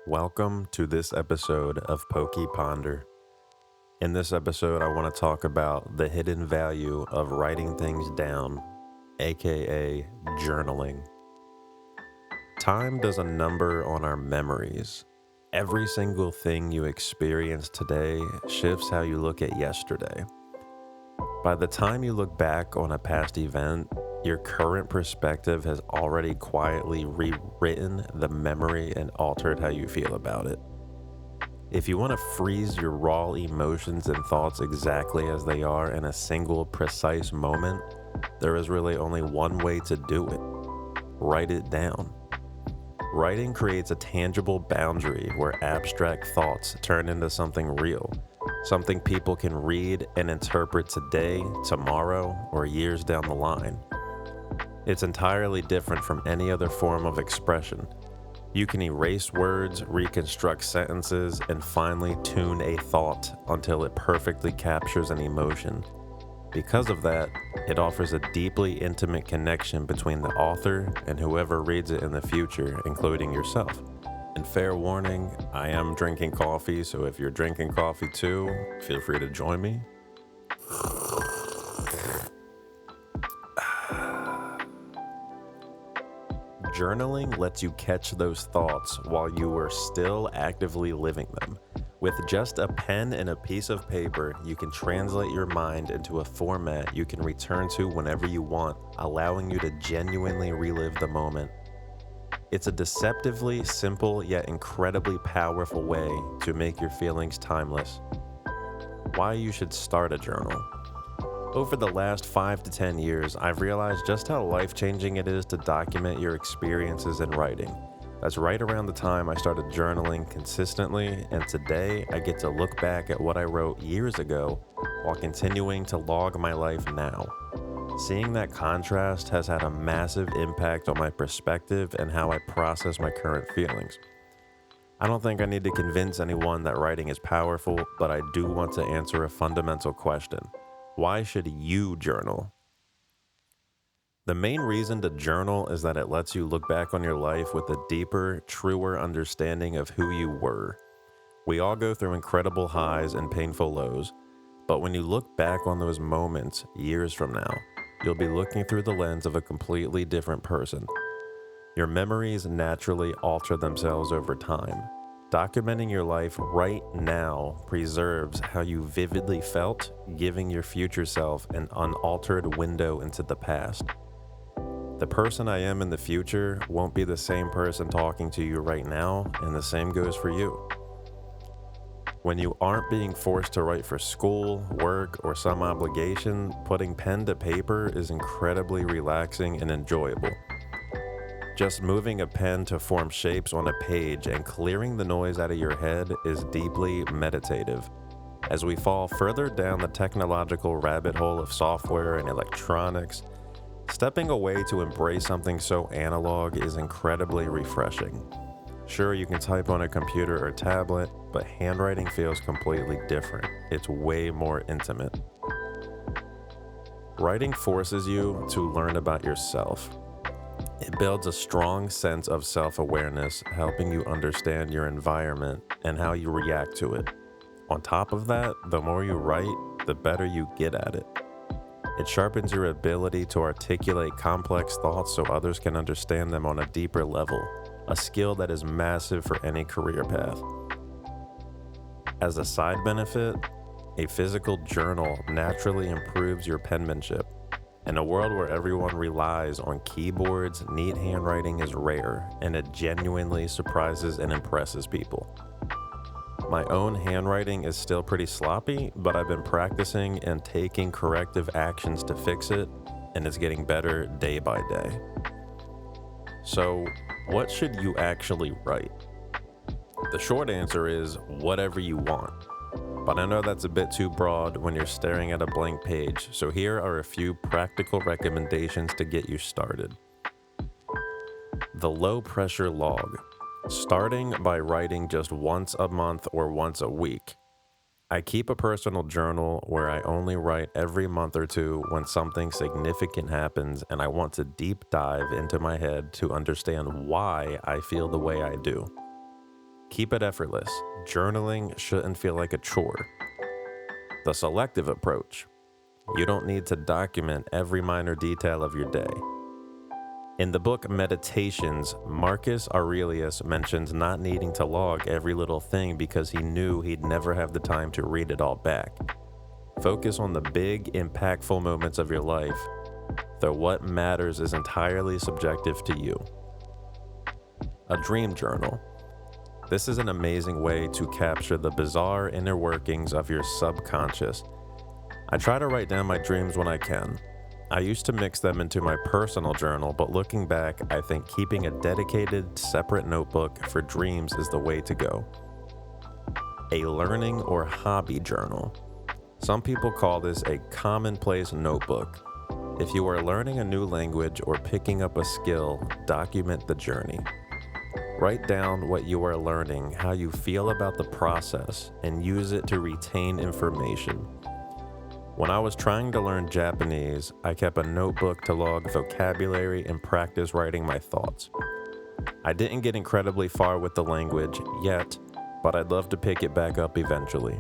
Welcome to this episode of PokéPonder. In this episode, I want to talk about the hidden value of writing things down, aka journaling. Time does a number on our memories. Every single thing you experience today shifts how you look at yesterday. By the time you look back on a past event, your current perspective has already quietly rewritten the memory and altered how you feel about it. If you want to freeze your raw emotions and thoughts exactly as they are in a single precise moment, there is really only one way to do it. Write it down. Writing creates a tangible boundary where abstract thoughts turn into something real, something people can read and interpret today, tomorrow, or years down the line. It's entirely different from any other form of expression. You can erase words, reconstruct sentences, and finally tune a thought until it perfectly captures an emotion. Because of that, it offers a deeply intimate connection between the author and whoever reads it in the future, including yourself. And fair warning, I am drinking coffee, so if you're drinking coffee too, feel free to join me. Journaling lets you catch those thoughts while you are still actively living them. With just a pen and a piece of paper, you can translate your mind into a format you can return to whenever you want, allowing you to genuinely relive the moment. It's a deceptively simple yet incredibly powerful way to make your feelings timeless. Why you should start a journal. Over the last 5 to 10 years, I've realized just how life-changing it is to document your experiences in writing. That's right around the time I started journaling consistently, and today I get to look back at what I wrote years ago while continuing to log my life now. Seeing that contrast has had a massive impact on my perspective and how I process my current feelings. I don't think I need to convince anyone that writing is powerful, but I do want to answer a fundamental question. Why should you journal? The main reason to journal is that it lets you look back on your life with a deeper, truer understanding of who you were. We all go through incredible highs and painful lows, but when you look back on those moments years from now, you'll be looking through the lens of a completely different person. Your memories naturally alter themselves over time. Documenting your life right now preserves how you vividly felt, giving your future self an unaltered window into the past. The person I am in the future won't be the same person talking to you right now, and the same goes for you. When you aren't being forced to write for school, work, or some obligation, putting pen to paper is incredibly relaxing and enjoyable. Just moving a pen to form shapes on a page and clearing the noise out of your head is deeply meditative. As we fall further down the technological rabbit hole of software and electronics, stepping away to embrace something so analog is incredibly refreshing. Sure, you can type on a computer or tablet, but handwriting feels completely different. It's way more intimate. Writing forces you to learn about yourself. It builds a strong sense of self-awareness, helping you understand your environment and how you react to it. On top of that, the more you write, the better you get at it. It sharpens your ability to articulate complex thoughts so others can understand them on a deeper level, a skill that is massive for any career path. As a side benefit, a physical journal naturally improves your penmanship. In a world where everyone relies on keyboards, neat handwriting is rare, and it genuinely surprises and impresses people. My own handwriting is still pretty sloppy, but I've been practicing and taking corrective actions to fix it, and it's getting better day by day. So, what should you actually write? The short answer is whatever you want. But I know that's a bit too broad when you're staring at a blank page, so here are a few practical recommendations to get you started. The low pressure log. Starting by writing just once a month or once a week. I keep a personal journal where I only write every month or two when something significant happens and I want to deep dive into my head to understand why I feel the way I do. Keep it effortless. Journaling shouldn't feel like a chore. The selective approach. You don't need to document every minor detail of your day. In the book Meditations, Marcus Aurelius mentions not needing to log every little thing because he knew he'd never have the time to read it all back. Focus on the big, impactful moments of your life, though what matters is entirely subjective to you. A dream journal. This is an amazing way to capture the bizarre inner workings of your subconscious. I try to write down my dreams when I can. I used to mix them into my personal journal, but looking back, I think keeping a dedicated, separate notebook for dreams is the way to go. A learning or hobby journal. Some people call this a commonplace notebook. If you are learning a new language or picking up a skill, document the journey. Write down what you are learning, how you feel about the process, and use it to retain information. When I was trying to learn Japanese, I kept a notebook to log vocabulary and practice writing my thoughts. I didn't get incredibly far with the language yet, but I'd love to pick it back up eventually.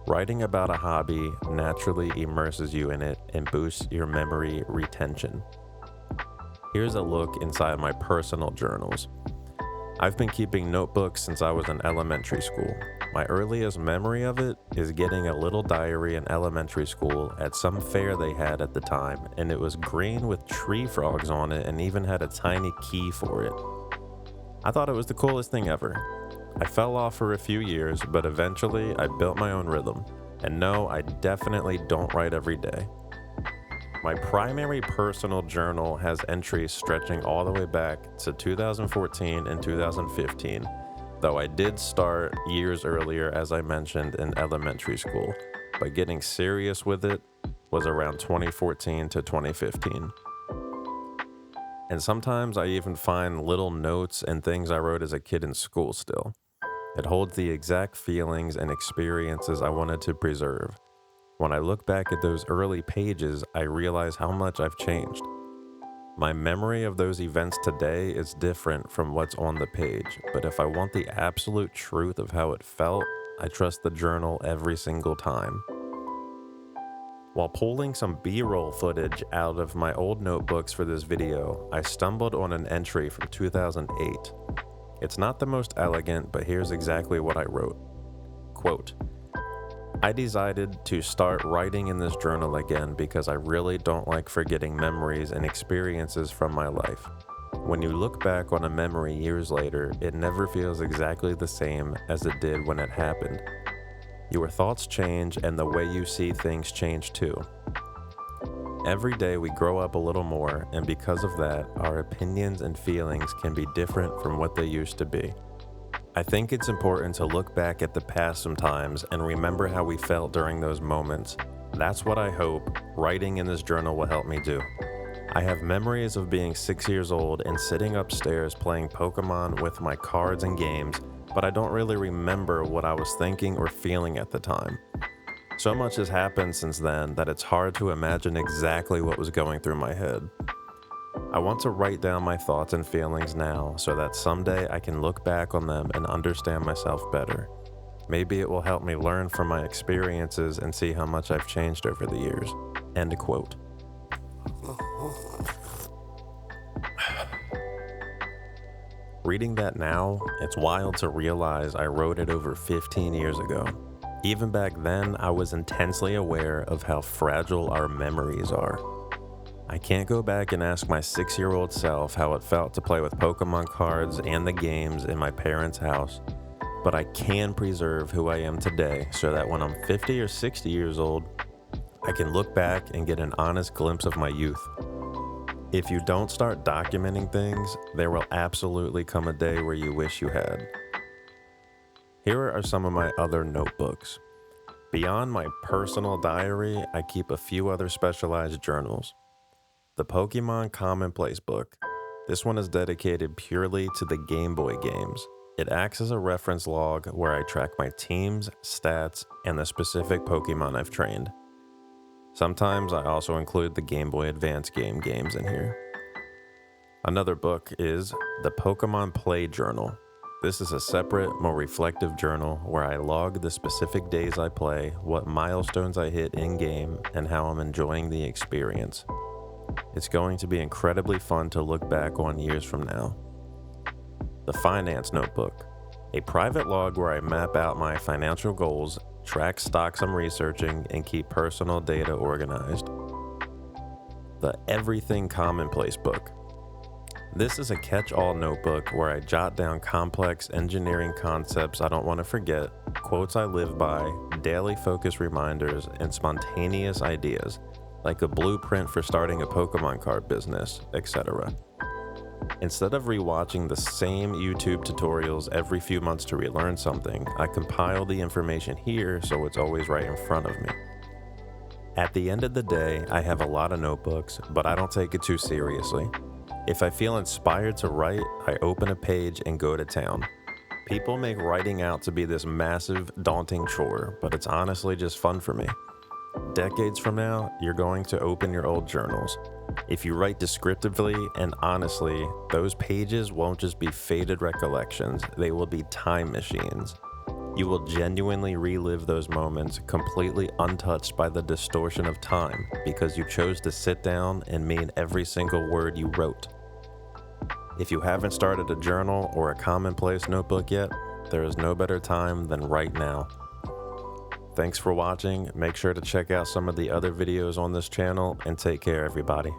Writing about a hobby naturally immerses you in it and boosts your memory retention. Here's a look inside my personal journals. I've been keeping notebooks since I was in elementary school. My earliest memory of it is getting a little diary in elementary school at some fair they had at the time, and it was green with tree frogs on it and even had a tiny key for it. I thought it was the coolest thing ever. I fell off for a few years, but eventually I built my own rhythm. And no, I definitely don't write every day. My primary personal journal has entries stretching all the way back to 2014 and 2015, though I did start years earlier, as I mentioned, in elementary school, but getting serious with it was around 2014 to 2015. And sometimes I even find little notes and things I wrote as a kid in school still. It holds the exact feelings and experiences I wanted to preserve. When I look back at those early pages, I realize how much I've changed. My memory of those events today is different from what's on the page, but if I want the absolute truth of how it felt, I trust the journal every single time. While pulling some B-roll footage out of my old notebooks for this video, I stumbled on an entry from 2008. It's not the most elegant, but here's exactly what I wrote. Quote, I decided to start writing in this journal again because I really don't like forgetting memories and experiences from my life. When you look back on a memory years later, it never feels exactly the same as it did when it happened. Your thoughts change and the way you see things change too. Every day we grow up a little more, and because of that, our opinions and feelings can be different from what they used to be. I think it's important to look back at the past sometimes and remember how we felt during those moments. That's what I hope writing in this journal will help me do. I have memories of being 6 years old and sitting upstairs playing Pokémon with my cards and games, but I don't really remember what I was thinking or feeling at the time. So much has happened since then that it's hard to imagine exactly what was going through my head. I want to write down my thoughts and feelings now so that someday I can look back on them and understand myself better. Maybe it will help me learn from my experiences and see how much I've changed over the years. End quote. Reading that now, it's wild to realize I wrote it over 15 years ago. Even back then, I was intensely aware of how fragile our memories are. I can't go back and ask my 6-year-old self how it felt to play with Pokemon cards and the games in my parents' house, but I can preserve who I am today so that when I'm 50 or 60 years old, I can look back and get an honest glimpse of my youth. If you don't start documenting things, there will absolutely come a day where you wish you had. Here are some of my other notebooks. Beyond my personal diary, I keep a few other specialized journals. The Pokemon Commonplace book. This one is dedicated purely to the Game Boy games. It acts as a reference log where I track my teams, stats, and the specific Pokemon I've trained. Sometimes I also include the Game Boy Advance games in here. Another book is the Pokemon Play Journal. This is a separate, more reflective journal where I log the specific days I play, what milestones I hit in-game, and how I'm enjoying the experience. It's going to be incredibly fun to look back on years from now. The Finance Notebook, a private log where I map out my financial goals, track stocks I'm researching, and keep personal data organized. The Everything Commonplace Book. This is a catch-all notebook where I jot down complex engineering concepts I don't want to forget, quotes I live by, daily focus reminders, and spontaneous ideas, like a blueprint for starting a Pokémon card business, etc. Instead of rewatching the same YouTube tutorials every few months to relearn something, I compile the information here so it's always right in front of me. At the end of the day, I have a lot of notebooks, but I don't take it too seriously. If I feel inspired to write, I open a page and go to town. People make writing out to be this massive, daunting chore, but it's honestly just fun for me. Decades from now, you're going to open your old journals. If you write descriptively and honestly, those pages won't just be faded recollections, they will be time machines. You will genuinely relive those moments completely untouched by the distortion of time because you chose to sit down and mean every single word you wrote. If you haven't started a journal or a commonplace notebook yet, there is no better time than right now. Thanks for watching. Make sure to check out some of the other videos on this channel and take care, everybody.